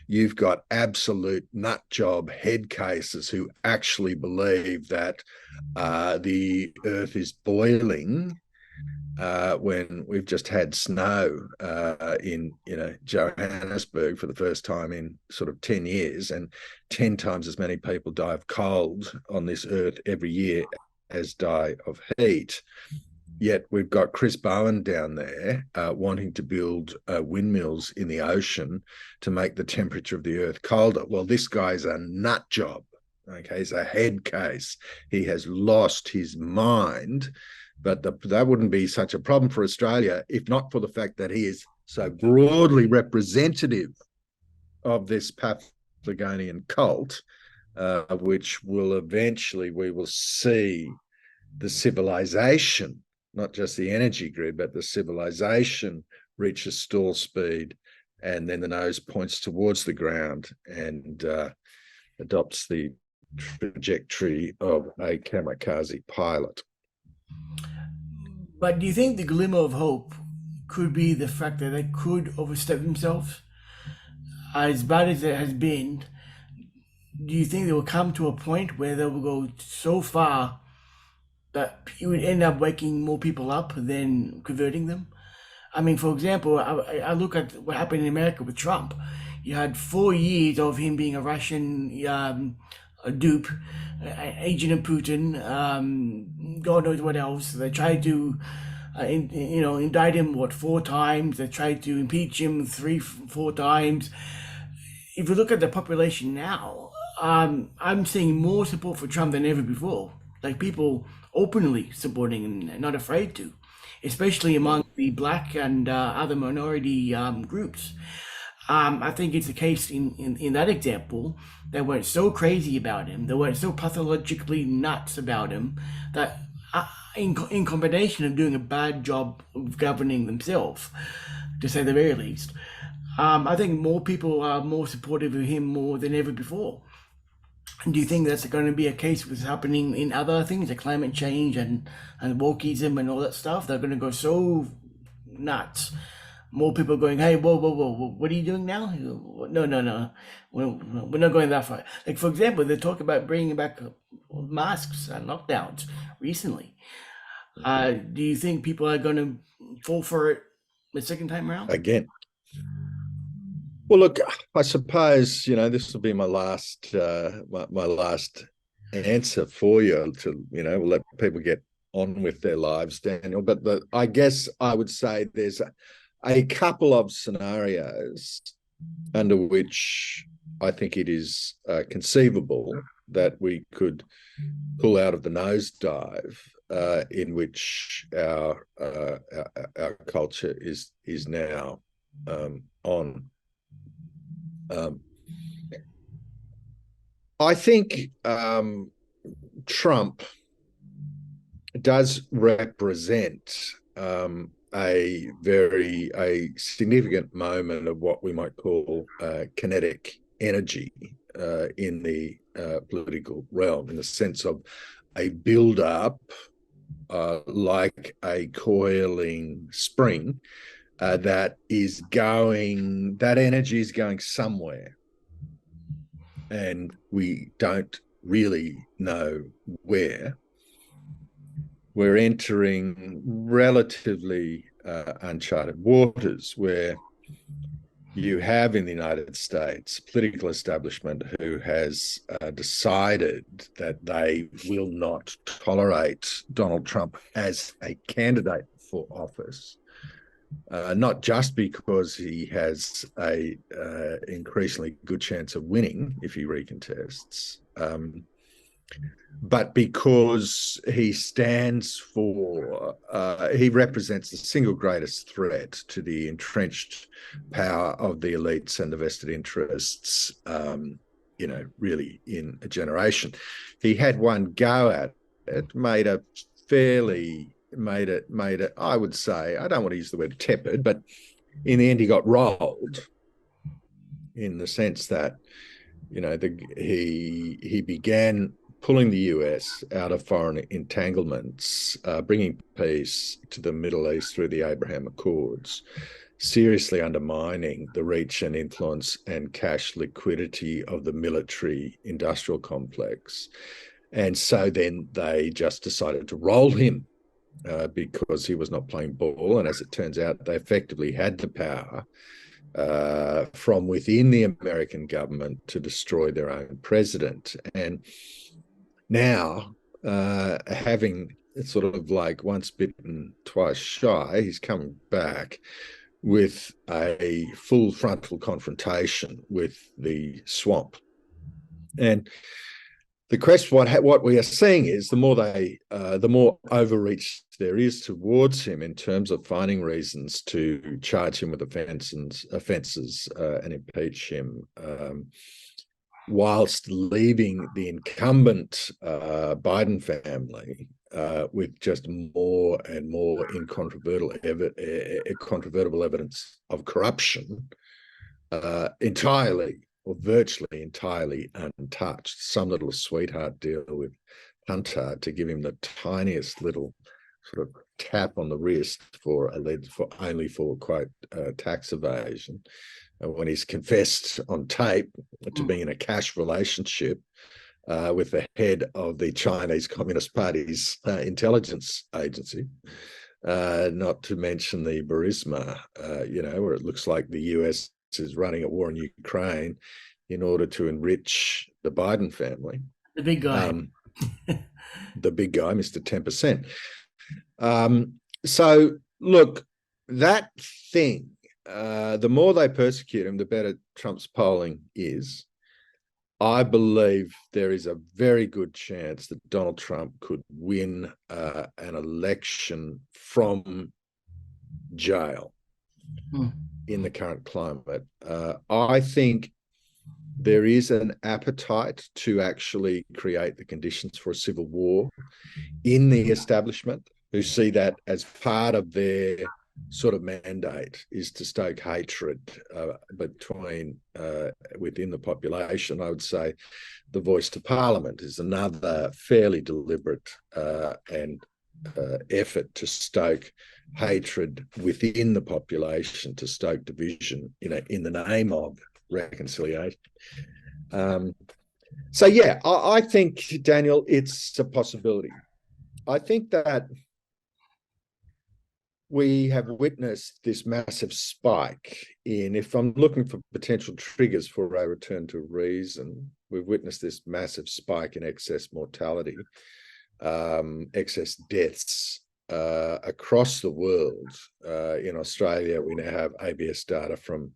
You've got absolute nut job head cases who actually believe that the earth is boiling when we've just had snow in Johannesburg for the first time in sort of 10 years, and 10 times as many people die of cold on this earth every year as die of heat. Yet we've got Chris Bowen down there wanting to build windmills in the ocean to make the temperature of the earth colder. Well, this guy's a nut job. Okay, he's a head case. He has lost his mind. But that wouldn't be such a problem for Australia if not for the fact that he is so broadly representative of this Paphlagonian cult, which will eventually, we will see the civilization, not just the energy grid, but the civilization reach a stall speed, and then the nose points towards the ground and adopts the trajectory of a kamikaze pilot. But do you think the glimmer of hope could be the fact that they could overstep themselves? As bad as it has been, do you think they will come to a point where they will go so far that it would end up waking more people up than converting them? I mean, for example, I look at what happened in America with Trump. You had 4 years of him being a Russian a dupe, agent of Putin, God knows what else. They tried to, indict him, 4 times. They tried to impeach him 3, 4 times. If you look at the population now, I'm seeing more support for Trump than ever before. Like people openly supporting and not afraid to, especially among the black and other minority groups. I think it's the case in that example. They weren't so crazy about him. They weren't so pathologically nuts about him that in combination of doing a bad job of governing themselves, to say the very least, I think more people are more supportive of him more than ever before. Do you think that's going to be a case what's happening in other things like climate change and wokeism and all that stuff? They're going to go so nuts. More people going, hey, whoa, whoa, whoa, what are you doing now? No, no, no, we're not going that far. Like, for example, they talk about bringing back masks and lockdowns recently. Do you think people are going to fall for it the second time around? Again. Well, look, I suppose this will be my last my last answer for you. We'll let people get on with their lives, Daniel. But I guess I would say there's a couple of scenarios under which I think it is conceivable that we could pull out of the nosedive in which our culture is now on. I think Trump does represent a significant moment of what we might call kinetic energy in the political realm, in the sense of a build-up like a coiling spring that energy is going somewhere, and we don't really know where. We're entering relatively uncharted waters where you have in the United States a political establishment who has decided that they will not tolerate Donald Trump as a candidate for office. Not just because he has a increasingly good chance of winning if he recontests, but because he represents the single greatest threat to the entrenched power of the elites and the vested interests, really in a generation. He had one go at it, made it, I would say, I don't want to use the word tepid, but in the end he got rolled. in the sense that, he began pulling the US out of foreign entanglements, bringing peace to the Middle East through the Abraham Accords, seriously undermining the reach and influence and cash liquidity of the military industrial complex. And so then they just decided to roll him because he was not playing ball. And as it turns out, they effectively had the power from within the American government to destroy their own president. And now, having sort of like once bitten, twice shy, he's coming back with a full frontal confrontation with the swamp. And the question, what we are seeing is the more overreach there is towards him in terms of finding reasons to charge him with offences and impeach him, whilst leaving the incumbent Biden family with just more and more incontrovertible evidence of corruption, entirely or virtually entirely untouched. Some little sweetheart deal with Hunter to give him the tiniest little sort of tap on the wrist for quote tax evasion, when he's confessed on tape to being in a cash relationship with the head of the Chinese Communist Party's intelligence agency, not to mention the Burisma, where it looks like the US is running a war in Ukraine in order to enrich the Biden family. The big guy. The big guy, Mr. 10%. So, look, that thing, the more they persecute him, the better Trump's polling is. I believe there is a very good chance that Donald Trump could win an election from jail in the current climate. I think there is an appetite to actually create the conditions for a civil war in the establishment, who see that as part of their sort of mandate, is to stoke hatred within the population. I would say the voice to Parliament is another fairly deliberate effort to stoke hatred within the population, to stoke division, in the name of reconciliation. So yeah, I think, Daniel, it's a possibility. I think that we have witnessed this massive spike in, if I'm looking for potential triggers for a return to reason, we've witnessed this massive spike in excess mortality, excess deaths across the world. In Australia, we now have ABS data from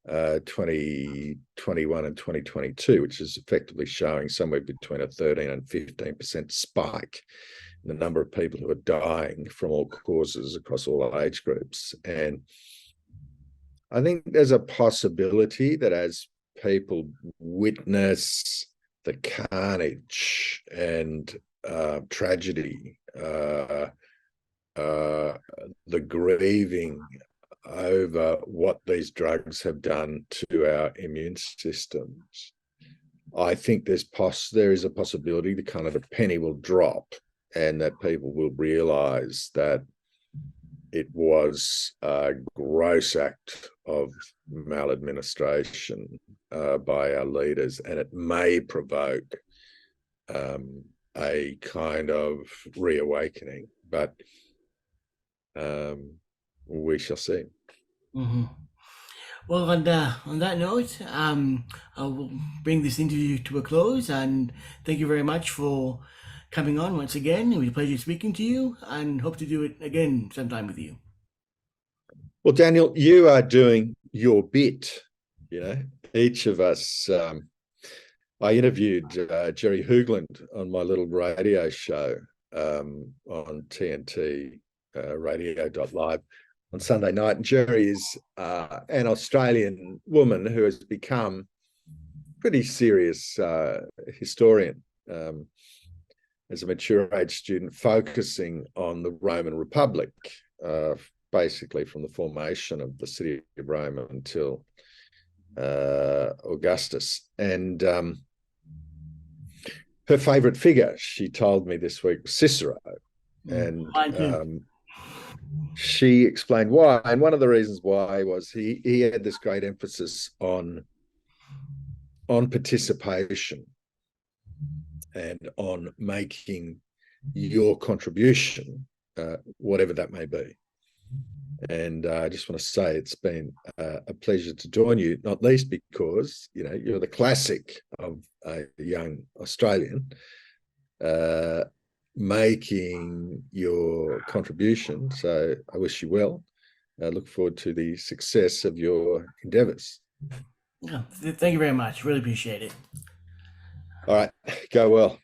2021 and 2022, which is effectively showing somewhere between a 13 and 15% spike in the number of people who are dying from all causes across all age groups. And I think there's a possibility that as people witness the carnage and tragedy, the grieving over what these drugs have done to our immune systems, I think there is a possibility the kind of a penny will drop, and that people will realise that it was a gross act of maladministration by our leaders, and it may provoke a kind of reawakening, but we shall see. Mm-hmm. Well, on that note, I will bring this interview to a close, and thank you very much for coming on once again. It was a pleasure speaking to you, and hope to do it again sometime with you. Well, Daniel, you are doing your bit. Each of us. I interviewed Jerry Hoogland on my little radio show on TNT radio.live on Sunday night. And Jerry is an Australian woman who has become a pretty serious historian as a mature age student, focusing on the Roman Republic, basically from the formation of the city of Rome until Augustus. And her favourite figure, she told me this week, was Cicero. And she explained why. And one of the reasons why was he had this great emphasis on participation and on making your contribution, whatever that may be. And I just want to say it's been a pleasure to join you, not least because, you know, you're the classic of a young Australian making your contribution. So I wish you well. I look forward to the success of your endeavours. Yeah, thank you very much. Really appreciate it. All right, go well.